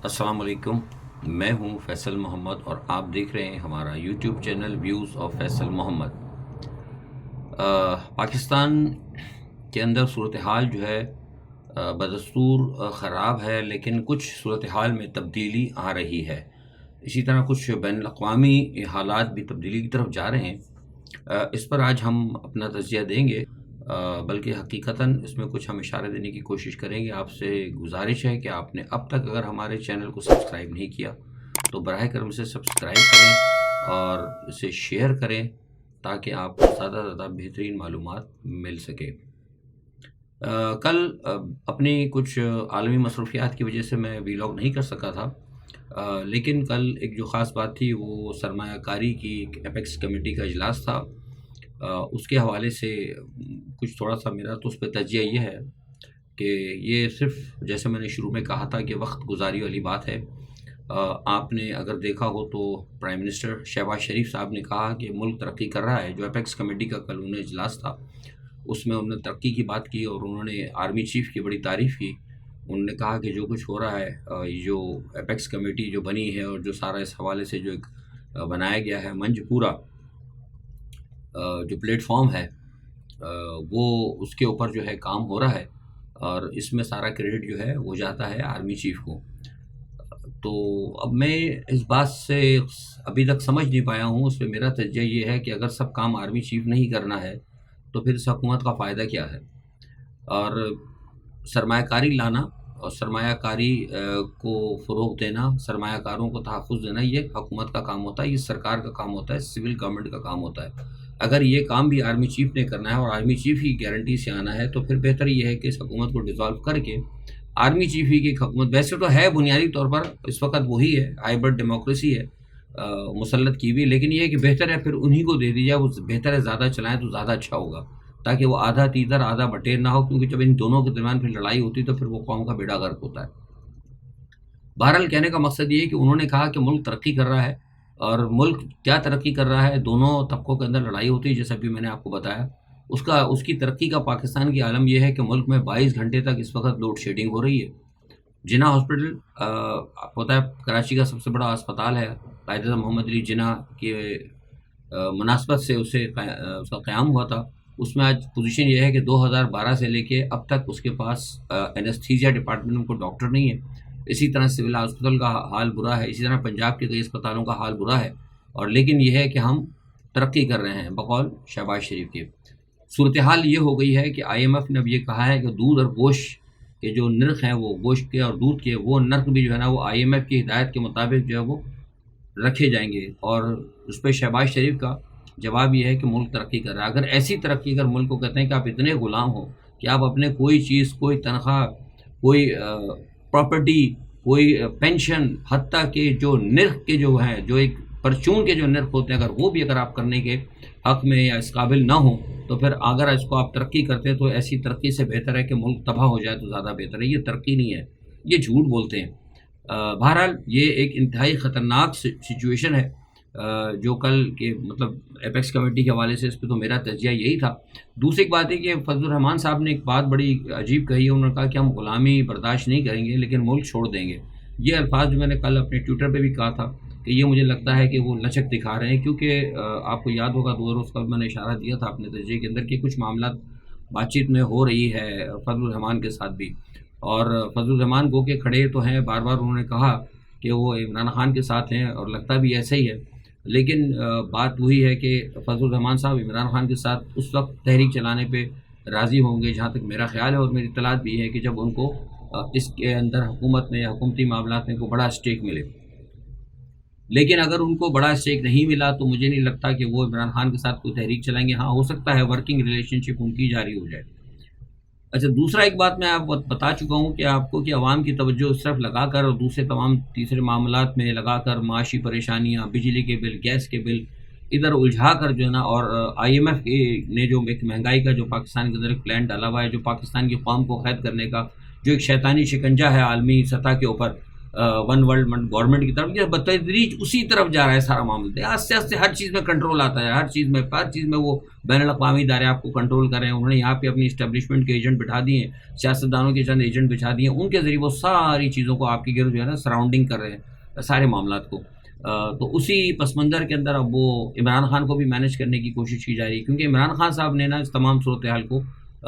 السلام علیکم، میں ہوں فیصل محمد اور آپ دیکھ رہے ہیں ہمارا YouTube channel views of Faisal Muhammad. Pakistan کے اندر صورتحال جو ہے بدستور خراب ہے، لیکن کچھ صورتحال میں تبدیلی آ رہی ہے۔ اسی طرح کچھ بین الاقوامی حالات بھی تبدیلی کی طرف جا رہے ہیں۔ اس پر آج ہم اپنا تجزیہ دیں گے، بلکہ حقیقتاً اس میں کچھ ہم اشارے دینے کی کوشش کریں گے۔ آپ سے گزارش ہے کہ آپ نے اب تک اگر ہمارے چینل کو سبسکرائب نہیں کیا تو براہ کرم سے سبسکرائب کریں اور اسے شیئر کریں تاکہ آپ کو زیادہ سے زیادہ بہترین معلومات مل سکے۔ کل اپنی کچھ عالمی مصروفیات کی وجہ سے میں ویلاگ نہیں کر سکا تھا، لیکن کل ایک جو خاص بات تھی وہ سرمایہ کاری کی ایک اپیکس کمیٹی کا اجلاس تھا۔ اس کے حوالے سے کچھ تھوڑا سا میرا تو اس پہ تجزیہ یہ ہے کہ یہ صرف جیسے میں نے شروع میں کہا تھا کہ وقت گزاری والی بات ہے۔ آپ نے اگر دیکھا ہو تو پرائم منسٹر شہباز شریف صاحب نے کہا کہ ملک ترقی کر رہا ہے۔ جو اپیکس کمیٹی کا کل انہیں اجلاس تھا اس میں انہوں نے ترقی کی بات کی اور انہوں نے آرمی چیف کی بڑی تعریف کی۔ انہوں نے کہا کہ جو کچھ ہو رہا ہے، جو اپیکس کمیٹی جو بنی ہے اور جو سارا اس حوالے سے جو ایک بنایا گیا ہے منچ، پورا جو پلیٹ فارم ہے وہ اس کے اوپر جو ہے کام ہو رہا ہے اور اس میں سارا کریڈٹ جو ہے وہ جاتا ہے آرمی چیف کو۔ تو اب میں اس بات سے ابھی تک سمجھ نہیں پایا ہوں، اس پہ میرا تجزیہ یہ ہے کہ اگر سب کام آرمی چیف نہیں کرنا ہے تو پھر اس حکومت کا فائدہ کیا ہے؟ اور سرمایہ کاری لانا اور سرمایہ کاری کو فروغ دینا، سرمایہ کاروں کو تحفظ دینا، یہ حکومت کا کام ہوتا ہے، یہ سرکار کا کام ہوتا ہے، سول گورنمنٹ کا کام ہوتا ہے۔ اگر یہ کام بھی آرمی چیف نے کرنا ہے اور آرمی چیف ہی گارنٹی سے آنا ہے تو پھر بہتر یہ ہے کہ اس حکومت کو ڈیزالو کر کے آرمی چیف ہی کی حکومت، ویسے تو ہے بنیادی طور پر اس وقت وہی ہے، ہائبرڈ ڈیموکریسی ہے مسلط کی ہوئی، لیکن یہ ہے کہ بہتر ہے پھر انہی کو دے دی جائے، وہ بہتر ہے زیادہ چلائیں تو زیادہ اچھا ہوگا، تاکہ وہ آدھا تیتر آدھا بٹیر نہ ہو، کیونکہ جب ان دونوں کے درمیان پھر لڑائی ہوتی تو پھر وہ قوم کا بیڑا غرق ہوتا ہے۔ بہرحال کہنے کا مقصد یہ ہے کہ انہوں نے کہا کہ ملک ترقی کر رہا ہے، اور ملک کیا ترقی کر رہا ہے؟ دونوں طبقوں کے اندر لڑائی ہوتی ہے، جیسا بھی میں نے آپ کو بتایا۔ اس کی ترقی کا پاکستان کی عالم یہ ہے کہ ملک میں 22 گھنٹے تک اس وقت لوڈ شیڈنگ ہو رہی ہے۔ جناح ہاسپٹل آپ کو پتہ ہے کراچی کا سب سے بڑا اسپتال ہے، قائد اعظم محمد علی جناح کی مناسبت سے اس کا قیام ہوا تھا۔ اس میں آج پوزیشن یہ ہے کہ 2012 سے لے کے اب تک اس کے پاس اینستھیزیا ڈپارٹمنٹ کو ڈاکٹر نہیں ہے۔ اسی طرح سول ہاسپٹل کا حال برا ہے، اسی طرح پنجاب کے کئی اسپتالوں کا حال برا ہے، اور لیکن یہ ہے کہ ہم ترقی کر رہے ہیں بقول شہباز شریف کے۔ صورتحال یہ ہو گئی ہے کہ آئی ایم ایف نے اب یہ کہا ہے کہ دودھ اور گوشت کے جو نرخ ہیں، وہ گوشت کے اور دودھ کے وہ نرخ بھی جو ہے نا وہ آئی ایم ایف کی ہدایت کے مطابق جو ہے وہ رکھے جائیں گے، اور اس پہ شہباز شریف کا جواب یہ ہے کہ ملک ترقی کر رہا ہے۔ اگر ایسی ترقی اگر ملک کو کہتے ہیں کہ آپ اتنے غلام ہو کہ آپ اپنے کوئی چیز، کوئی تنخواہ، کوئی پراپرٹی، کوئی پینشن، حتیٰ کہ جو نرخ کے جو ہیں، جو ایک پرچون کے جو نرخ ہوتے ہیں، اگر آپ کرنے کے حق میں یا اس قابل نہ ہوں تو پھر اگر اس کو آپ ترقی کرتے ہیں تو ایسی ترقی سے بہتر ہے کہ ملک تباہ ہو جائے تو زیادہ بہتر ہے۔ یہ ترقی نہیں ہے، یہ جھوٹ بولتے ہیں۔ بہرحال یہ ایک انتہائی خطرناک سچویشن ہے جو کل کے مطلب اپیکس کمیٹی کے حوالے سے، اس پہ تو میرا تجزیہ یہی تھا۔ دوسری ایک بات ہے کہ فضل الرحمان صاحب نے ایک بات بڑی عجیب کہی ہے، انہوں نے کہا کہ ہم غلامی برداشت نہیں کریں گے لیکن ملک چھوڑ دیں گے۔ یہ الفاظ جو میں نے کل اپنے ٹویٹر پہ بھی کہا تھا کہ یہ مجھے لگتا ہے کہ وہ لچک دکھا رہے ہیں، کیونکہ آپ کو یاد ہوگا 2 روز قبل میں نے اشارہ دیا تھا اپنے تجزیے کے اندر کہ کچھ معاملات بات چیت میں ہو رہی ہے فضل الرحمان کے ساتھ بھی، اور فضل الرحمان گو کے کھڑے تو ہیں، بار بار انہوں نے کہا کہ وہ عمران خان کے ساتھ ہیں اور لگتا بھی ایسا ہی ہے، لیکن بات وہی ہے کہ فضل الرحمان صاحب عمران خان کے ساتھ اس وقت تحریک چلانے پہ راضی ہوں گے جہاں تک میرا خیال ہے، اور میری اطلاعات بھی ہے کہ جب ان کو اس کے اندر حکومت میں یا حکومتی معاملات میں کو بڑا اسٹیک ملے۔ لیکن اگر ان کو بڑا اسٹیک نہیں ملا تو مجھے نہیں لگتا کہ وہ عمران خان کے ساتھ کوئی تحریک چلائیں گے۔ ہاں، ہو سکتا ہے ورکنگ ریلیشن شپ ان کی جاری ہو جائے۔ اچھا، دوسرا ایک بات میں آپ کو بتا چکا ہوں کہ آپ کو کہ عوام کی توجہ اس طرف لگا کر اور دوسرے تمام تیسرے معاملات میں لگا کر، معاشی پریشانیاں، بجلی کے بل، گیس کے بل ادھر الجھا کر جو ہے نا، اور آئی ایم ایف نے جو ایک مہنگائی کا جو پاکستان کے اندر ایک پلان ڈالا ہوا ہے، جو پاکستان کی قوم کو قید کرنے کا جو ایک شیطانی شکنجہ ہے عالمی سطح کے اوپر، ون ورلڈ گورنمنٹ کی طرف، یہ بتدریج اسی طرف جا رہا ہے سارا معاملہ. آہستہ آہستہ ہر چیز میں کنٹرول آتا ہے، ہر چیز میں وہ بین الاقوامی ادارے آپ کو کنٹرول کر رہے ہیں. انہوں نے یہاں پہ اپنی اسٹیبلشمنٹ کے ایجنٹ بٹھا دیے ہیں، سیاستدانوں کے چند ایجنٹ بچھا دیے ہیں، ان کے ذریعے وہ ساری چیزوں کو آپ کے گرد جو ہے نا سراؤنڈنگ کر رہے ہیں سارے معاملات کو. تو اسی پس منظر کے اندر اب وہ عمران خان کو بھی مینیج کرنے کی کوشش کی جا رہی ہے، کیونکہ عمران خان صاحب نے نا اس تمام صورتحال کو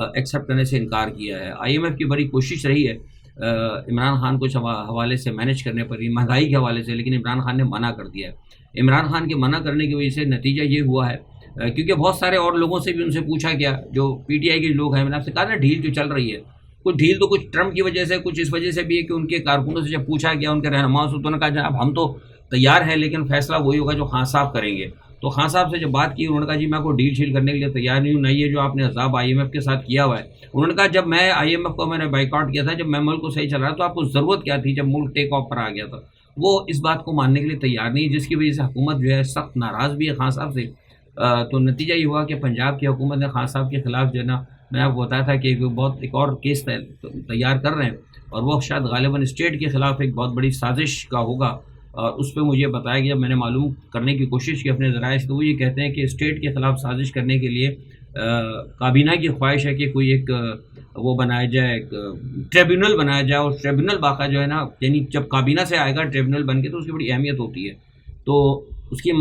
ایکسیپٹ کرنے سے انکار کیا ہے. آئی ایم ایف کی بڑی کوشش رہی ہے عمران خان کو اس حوالے سے مینیج کرنے پر، مہنگائی کے حوالے سے، لیکن عمران خان نے منع کر دیا ہے. عمران خان کے منع کرنے کی وجہ سے نتیجہ یہ ہوا ہے کیونکہ بہت سارے اور لوگوں سے بھی ان سے پوچھا گیا جو پی ٹی آئی کے لوگ ہیں. میں نے آپ سے کہا نا ڈھیل جو چل رہی ہے، کچھ ڈھیل تو کچھ ٹرمپ کی وجہ سے، کچھ اس وجہ سے بھی ہے کہ ان کے کارکنوں سے جب پوچھا گیا، ان کے رہنماؤں سے، تو انہوں نے کہا جناب ہم تو تیار ہیں لیکن فیصلہ وہی ہوگا جو خان صاحب کریں گے. تو خان صاحب سے جب بات کی، انہوں نے کہا جی میں کوئی ڈیل شیل کرنے کے لیے تیار نہیں ہوں، نہ یہ جو آپ نے عذاب آئی ایم ایف کے ساتھ کیا ہوا ہے. انہوں نے کہا جب میں آئی ایم ایف کو میں نے بائیکاٹ کیا تھا، جب میں ملک کو صحیح چل رہا تو آپ کو ضرورت کیا تھی جب ملک ٹیک آف پر آ گیا تھا. وہ اس بات کو ماننے کے لیے تیار نہیں، جس کی وجہ سے حکومت جو ہے سخت ناراض بھی ہے خان صاحب سے. تو نتیجہ یہ ہوا کہ پنجاب کی حکومت نے خان صاحب کے خلاف جو ہے نا، میں آپ کو بتایا تھا کہ ایک اور کیس تیار کر رہے ہیں، اور وہ شاید غالباً اسٹیٹ کے خلاف ایک بہت بڑی سازش کا ہوگا. اور اس پہ مجھے بتایا گیا، میں نے معلوم کرنے کی کوشش کی اپنے ذرائع سے، تو وہ یہ کہتے ہیں کہ اسٹیٹ کے خلاف سازش کرنے کے لیے کابینہ کی خواہش ہے کہ کوئی ایک وہ بنایا جائے، ایک ٹریبیونل بنایا جائے. اور ٹریبیونل باقاعدہ جو ہے نا، یعنی جب کابینہ سے آئے گا ٹریبیونل بن کے تو اس کی بڑی اہمیت ہوتی ہے. تو اس کی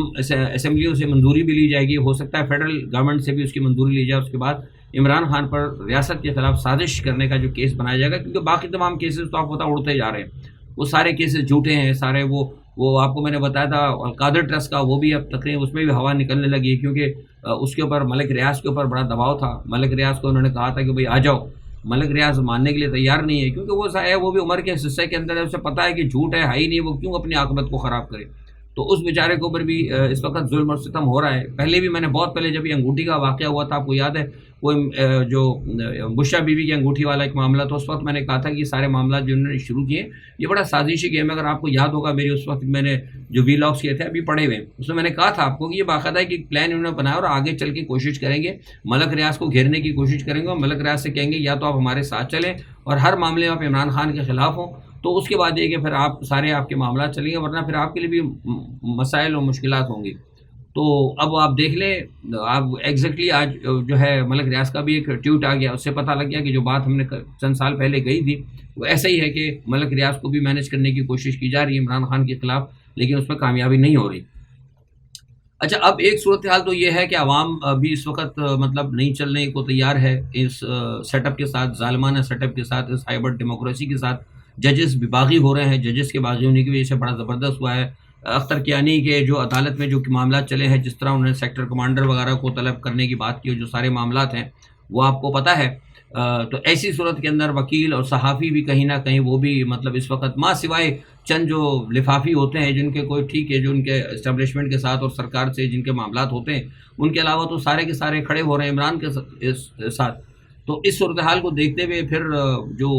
اسمبلیوں سے منظوری بھی لی جائے گی، ہو سکتا ہے فیڈرل گورنمنٹ سے بھی اس کی منظوری لی جائے. اس کے بعد عمران خان پر ریاست کے خلاف سازش کرنے کا جو کیس بنایا جائے گا، کیونکہ باقی تمام کیسز تو آپ پتہ اڑتے جا رہے ہیں، وہ سارے کیسز جھوٹے ہیں سارے. وہ آپ کو میں نے بتایا تھا القادر ٹرسٹ کا، وہ بھی اب تقریباً اس میں بھی ہوا نکلنے لگی ہے، کیونکہ اس کے اوپر ملک ریاض کے اوپر بڑا دباؤ تھا. ملک ریاض کو انہوں نے کہا تھا کہ بھئی آ جاؤ، ملک ریاض ماننے کے لیے تیار نہیں ہے، کیونکہ وہ بھی عمر کے حصے کے اندر ہے، اسے پتہ ہے کہ جھوٹ ہے ہی نہیں، وہ کیوں اپنی عاقبت کو خراب کرے. تو اس بیچارے کے اوپر بھی اس وقت ظلم اور ستم ہو رہا ہے. پہلے بھی میں نے بہت پہلے جب یہ انگوٹھی کا واقعہ ہوا تھا، آپ کو یاد ہے، وہ جو بشا بیوی کی انگوٹھی والا ایک معاملہ تھا، اس وقت میں نے کہا تھا کہ یہ سارے معاملات جو انہوں نے شروع کیے یہ بڑا سازشی گیم ہے. اگر آپ کو یاد ہوگا میری اس وقت میں نے جو وی لاگس کیے تھے ابھی پڑے ہوئے، اس میں میں نے کہا تھا آپ کو کہ یہ باقاعدہ کہ پلان انہوں نے بنایا اور آگے چل کے کوشش کریں گے، ملک ریاض کو گھیرنے کی کوشش کریں گے، اور ملک ریاض سے کہیں گے یا تو آپ ہمارے ساتھ چلیں اور ہر معاملے میں آپ عمران خان کے خلاف ہوں، تو اس کے بعد یہ کہ پھر آپ کے معاملات چلیں گے، ورنہ پھر آپ کے لیے بھی مسائل اور مشکلات ہوں گی. تو اب آپ دیکھ لیں، آپ ایگزیکٹلی آج جو ہے ملک ریاض کا بھی ایک ٹویٹ آ گیا، اس سے پتہ لگ گیا کہ جو بات ہم نے چند سال پہلے کہی تھی وہ ایسا ہی ہے کہ ملک ریاض کو بھی مینیج کرنے کی کوشش کی جا رہی ہے عمران خان کے خلاف، لیکن اس میں کامیابی نہیں ہو رہی. اچھا، اب ایک صورتحال تو یہ ہے کہ عوام بھی اس وقت مطلب نہیں چلنے کو تیار ہے اس سیٹ اپ کے ساتھ، ظالمانہ سیٹ اپ کے ساتھ، اس ہائبرڈ ڈیموکریسی کے ساتھ. ججز بھی باغی ہو رہے ہیں، ججز کے باغی ہونے کی وجہ سے بڑا زبردست ہوا ہے. اختر کیانی کے جو عدالت میں جو معاملات چلے ہیں، جس طرح انہوں نے سیکٹر کمانڈر وغیرہ کو طلب کرنے کی بات کی، اور جو سارے معاملات ہیں وہ آپ کو پتہ ہے. تو ایسی صورت کے اندر وکیل اور صحافی بھی کہیں نہ کہیں وہ بھی مطلب اس وقت ماں سوائے چند جو لفافی ہوتے ہیں جن کے کوئی ٹھیک ہے، جو ان کے اسٹیبلشمنٹ کے ساتھ اور سرکار سے جن کے معاملات ہوتے ہیں، ان کے علاوہ تو سارے کے سارے کھڑے ہو رہے ہیں عمران کے ساتھ. تو اس صورتحال کو دیکھتے ہوئے پھر جو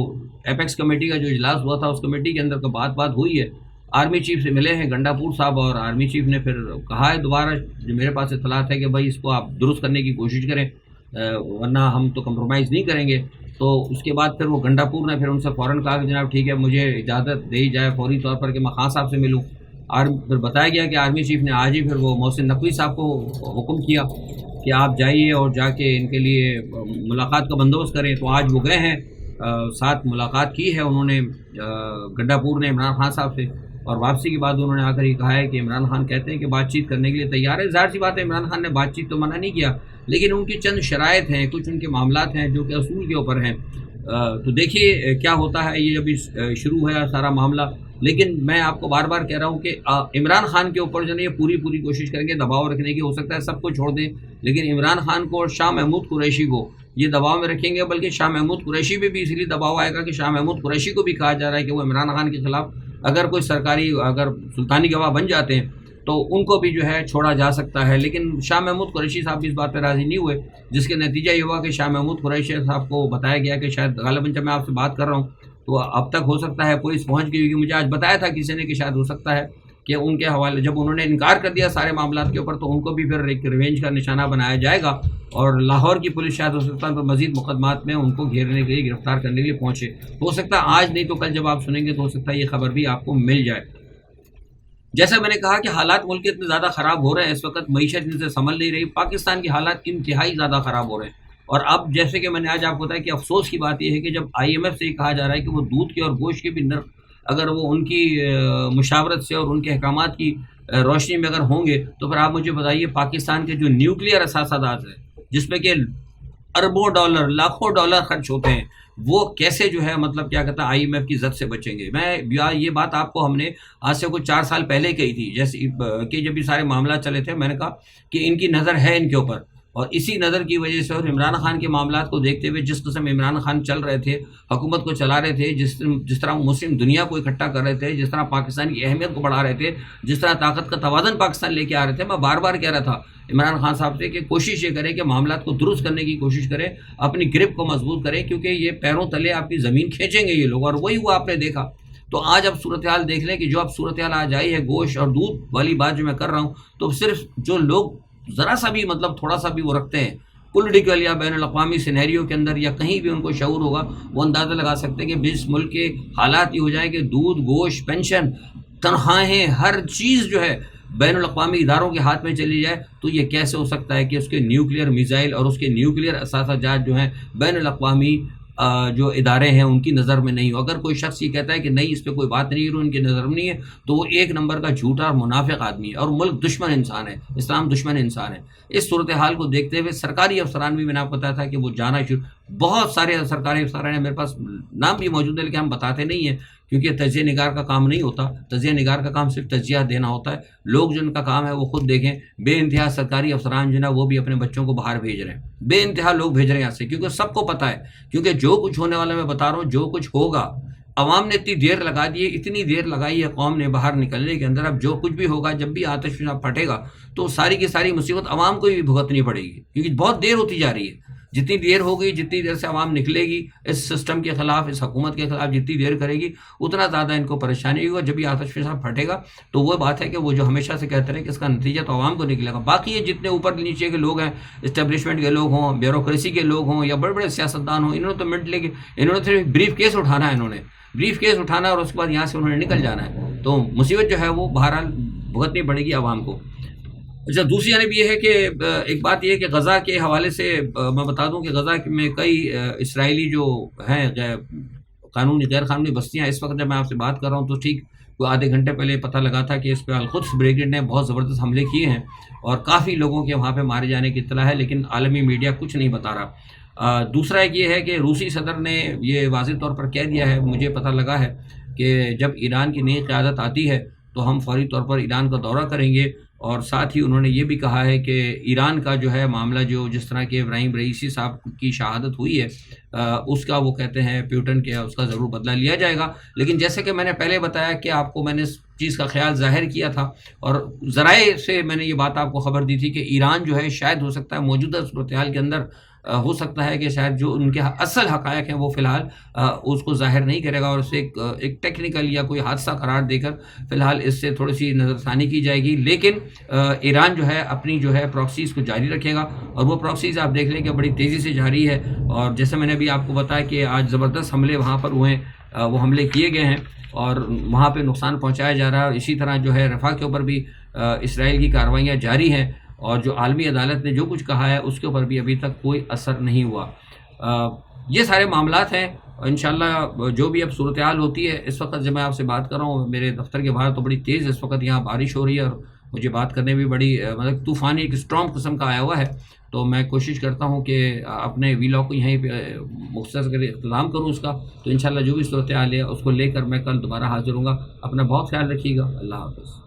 ایپیکس کمیٹی کا جو اجلاس ہوا تھا، اس کمیٹی کے اندر تو بات ہوئی ہے. آرمی چیف سے ملے ہیں گنڈا پور صاحب، اور آرمی چیف نے پھر کہا ہے دوبارہ، جو میرے پاس اطلاعات ہے، کہ بھائی اس کو آپ درست کرنے کی کوشش کریں، ورنہ ہم تو کمپرومائز نہیں کریں گے. تو اس کے بعد پھر وہ گنڈا پور نے پھر ان سے فوراً کہا کہ جناب ٹھیک ہے، مجھے اجازت دی جائے فوری طور پر کہ میں خان صاحب سے ملوں. اور پھر بتایا گیا کہ آرمی چیف نے آج ہی پھر وہ محسن نقوی صاحب کو حکم کیا کہ آپ جائیے اور جا کے ان کے لیے ملاقات کا بندوبست کریں. تو آج وہ گئے ہیں، ساتھ ملاقات کی ہے انہوں نے گنڈا پور نے عمران خان صاحب سے، اور واپسی کے بعد انہوں نے آ کر یہ کہا ہے کہ عمران خان کہتے ہیں کہ بات چیت کرنے کے لیے تیار ہے. ظاہر سی بات ہے عمران خان نے بات چیت تو منع نہیں کیا، لیکن ان کی چند شرائط ہیں، کچھ ان کے معاملات ہیں جو کہ اصول کے اوپر ہیں. تو دیکھیے کیا ہوتا ہے. یہ ابھی شروع ہے سارا معاملہ، لیکن میں آپ کو بار بار کہہ رہا ہوں کہ عمران خان کے اوپر جو ہے یہ پوری کوشش کریں گے دباؤ رکھنے کی. ہو سکتا ہے سب کو چھوڑ دیں، لیکن عمران خان کو اور شاہ محمود قریشی کو یہ دباؤ میں رکھیں گے. بلکہ شاہ محمود قریشی پہ بھی اس لیے دباؤ آئے گا کہ شاہ محمود قریشی کو بھی کہا جا رہا ہے کہ وہ عمران خان کے خلاف اگر کوئی سرکاری اگر سلطانی گواہ بن جاتے ہیں تو ان کو بھی جو ہے چھوڑا جا سکتا ہے. لیکن شاہ محمود قریشی صاحب بھی اس بات پہ راضی نہیں ہوئے، جس کے نتیجہ یہ ہوا کہ شاہ محمود قریشی صاحب کو بتایا گیا کہ شاید غالباً جب میں آپ سے بات کر رہا ہوں تو اب تک ہو سکتا ہے پولیس پہنچ گئی ہوگی. مجھے آج بتایا تھا کسی نے کہ شاید ہو سکتا ہے کہ ان کے حوالے جب انہوں نے انکار کر دیا سارے معاملات کے اوپر تو ان کو بھی پھر ایک ریونج کا نشانہ بنایا جائے گا، اور لاہور کی پولیس شاید ہو سکتا ہے مزید مقدمات میں ان کو گھیرنے کے لیے، گرفتار کرنے کے لیے پہنچے. ہو سکتا ہے آج نہیں تو کل جب آپ سنیں گے تو ہو سکتا ہے یہ خبر بھی آپ کو مل جائے. جیسا میں نے کہا کہ حالات ملک کے اتنے زیادہ خراب ہو رہے ہیں اس وقت، معیشت ان سے سنبھل نہیں رہی، پاکستان کے حالات انتہائی زیادہ خراب ہو رہے ہیں. اور اب جیسے کہ میں نے آج آپ کو بتایا کہ افسوس کی بات یہ ہے کہ جب IMF سے یہ کہا جا رہا ہے کہ وہ دودھ کے اور گوشت کے بھی نرخ اگر وہ ان کی مشاورت سے اور ان کے احکامات کی روشنی میں اگر ہوں گے تو پھر آپ مجھے بتائیے پاکستان کے جو نیوکلیئر اثاثات ہیں جس میں کہ اربوں ڈالر لاکھوں ڈالر خرچ ہوتے ہیں، وہ کیسے جو ہے مطلب کیا کہتا ہے IMF کی زد سے بچیں گے. میں یہ بات آپ کو ہم نے آج سے کچھ 4 سال پہلے کہی تھی، جیسے کہ جب یہ سارے معاملات چلے تھے میں نے کہا کہ ان کی نظر ہے ان کے اوپر، اور اسی نظر کی وجہ سے اور عمران خان کے معاملات کو دیکھتے ہوئے جس قسم عمران خان چل رہے تھے، حکومت کو چلا رہے تھے، جس طرح مسلم دنیا کو اکٹھا کر رہے تھے، جس طرح پاکستان کی اہمیت کو بڑھا رہے تھے، جس طرح طاقت کا توازن پاکستان لے کے آ رہے تھے، میں بار بار کہہ رہا تھا عمران خان صاحب سے کہ کوشش یہ کریں کہ معاملات کو درست کرنے کی کوشش کریں، اپنی گرپ کو مضبوط کریں، کیونکہ یہ پیروں تلے آپ کی زمین کھینچیں گے یہ لوگ، اور وہی ہوا آپ نے دیکھا. تو آج اب صورتحال دیکھ لیں کہ جو اب صورتحال آج آئی ہے گوشت اور دودھ والی بات جو میں کر رہا ہوں، تو صرف جو لوگ ذرا سا بھی مطلب تھوڑا سا بھی وہ رکھتے ہیں پولیٹیکل یا بین الاقوامی سینیریو کے اندر یا کہیں بھی ان کو شعور ہوگا، وہ اندازہ لگا سکتے ہیں کہ جس ملک کے حالات یہ ہو جائیں کہ دودھ گوشت پینشن تنخواہیں ہر چیز جو ہے بین الاقوامی اداروں کے ہاتھ میں چلی جائے تو یہ کیسے ہو سکتا ہے کہ اس کے نیوکلیئر میزائل اور اس کے نیوکلیئر اثاثہ جات جو ہیں بین الاقوامی جو ادارے ہیں ان کی نظر میں نہیں ہو. اگر کوئی شخص یہ کہتا ہے کہ نہیں اس پہ کوئی بات نہیں ان کی نظر میں نہیں ہے تو وہ ایک نمبر کا جھوٹا اور منافق آدمی ہے اور ملک دشمن انسان ہے، اسلام دشمن انسان ہے. اس صورتحال کو دیکھتے ہوئے سرکاری افسران بھی میں نے آپ کو بتایا تھا کہ وہ جانا بہت سارے سرکاری افسران ہیں، میرے پاس نام بھی موجود ہے لیکن ہم بتاتے نہیں ہیں کیونکہ تجزیہ نگار کا کام نہیں ہوتا. تجزیہ نگار کا کام صرف تجزیہ دینا ہوتا ہے. لوگ جن کا کام ہے وہ خود دیکھیں. بے انتہا سرکاری افسران جو نا وہ بھی اپنے بچوں کو باہر بھیج رہے ہیں، بے انتہا لوگ بھیج رہے ہیں یہاں سے، کیونکہ سب کو پتہ ہے کیونکہ جو کچھ ہونے والا میں بتا رہا ہوں جو کچھ ہوگا عوام نے اتنی دیر لگا دی ہے، اتنی دیر لگائی ہے قوم نے باہر نکلنے کے اندر. اب جو کچھ بھی ہوگا جب بھی آتش فشاں پھٹے گا تو ساری کی ساری مصیبت عوام کو بھی بھگتنی پڑے گی کیونکہ بہت دیر ہوتی جا رہی ہے. جتنی دیر ہوگی جتنی دیر سے عوام نکلے گی اس سسٹم کے خلاف، اس حکومت کے خلاف جتنی دیر کرے گی اتنا زیادہ ان کو پریشانی ہوگا. جب یہ آتش فشاں پھٹے گا تو وہ بات ہے کہ وہ جو ہمیشہ سے کہتے رہے کہ اس کا نتیجہ تو عوام کو نکلے گا. باقی یہ جتنے اوپر نیچے کے لوگ ہیں، اسٹیبلشمنٹ کے لوگ ہوں، بیوروکریسی کے لوگ ہوں یا بڑے بڑے سیاستدان ہوں، انہوں نے تو منٹ لے کے انہوں نے صرف بریف کیس اٹھانا ہے، انہوں نے بریف کیس اٹھانا ہے اور اس کے بعد یہاں سے انہوں نے نکل جانا ہے. تو مصیبت جو ہے وہ بہرحال بھگتنی پڑے گی عوام کو. اچھا، دوسری جانب یہ ہے کہ ایک بات یہ ہے کہ غزہ کے حوالے سے میں بتا دوں کہ غزہ میں کئی اسرائیلی جو ہیں غیر قانونی بستیاں، اس وقت جب میں آپ سے بات کر رہا ہوں تو ٹھیک کوئی آدھے گھنٹے پہلے پتہ لگا تھا کہ اس پہ القدس بریگیڈ نے بہت زبردست حملے کیے ہیں اور کافی لوگوں کے وہاں پہ مارے جانے کی اطلاع ہے، لیکن عالمی میڈیا کچھ نہیں بتا رہا. دوسرا ایک یہ ہے کہ روسی صدر نے یہ واضح طور پر کہہ دیا ہے، مجھے پتہ لگا ہے کہ جب ایران کی نئی قیادت آتی ہے تو ہم فوری طور پر ایران کا دورہ کریں گے. اور ساتھ ہی انہوں نے یہ بھی کہا ہے کہ ایران کا جو ہے معاملہ جو جس طرح کہ ابراہیم رئیسی صاحب کی شہادت ہوئی ہے اس کا وہ کہتے ہیں پیوٹن کے اس کا ضرور بدلہ لیا جائے گا. لیکن جیسے کہ میں نے پہلے بتایا کہ آپ کو میں نے اس چیز کا خیال ظاہر کیا تھا اور ذرائع سے میں نے یہ بات آپ کو خبر دی تھی کہ ایران جو ہے شاید ہو سکتا ہے موجودہ صورتحال کے اندر ہو سکتا ہے کہ شاید جو ان کے اصل حقائق ہیں وہ فی الحال اس کو ظاہر نہیں کرے گا اور اسے ایک ٹیکنیکل یا کوئی حادثہ قرار دے کر فی الحال اس سے تھوڑی سی نظر ثانی کی جائے گی. لیکن ایران جو ہے اپنی جو ہے پراکسیز کو جاری رکھے گا اور وہ پراکسیز آپ دیکھ لیں کہ بڑی تیزی سے جاری ہے. اور جیسے میں نے بھی آپ کو بتایا کہ آج زبردست حملے وہاں پر ہوئے ہیں، وہ حملے کیے گئے ہیں اور وہاں پہ نقصان پہنچایا جا رہا ہے. اور اسی طرح جو ہے رفح کے اوپر بھی اسرائیل کی کارروائیاں جاری ہیں اور جو عالمی عدالت نے جو کچھ کہا ہے اس کے اوپر بھی ابھی تک کوئی اثر نہیں ہوا. یہ سارے معاملات ہیں. انشاءاللہ جو بھی اب صورتحال ہوتی ہے، اس وقت جب میں آپ سے بات کر رہا ہوں میرے دفتر کے باہر تو بڑی تیز اس وقت یہاں بارش ہو رہی ہے اور مجھے بات کرنے بھی بڑی مطلب طوفانی ایک اسٹرانگ قسم کا آیا ہوا ہے. تو میں کوشش کرتا ہوں کہ اپنے ویلاگ کو یہیں پہ مختصر کر اختتام کروں اس کا. تو انشاءاللہ جو بھی صورتحال ہے اس کو لے کر میں کل دوبارہ حاضر ہوں گا. اپنا بہت خیال رکھیے گا. اللہ حافظ.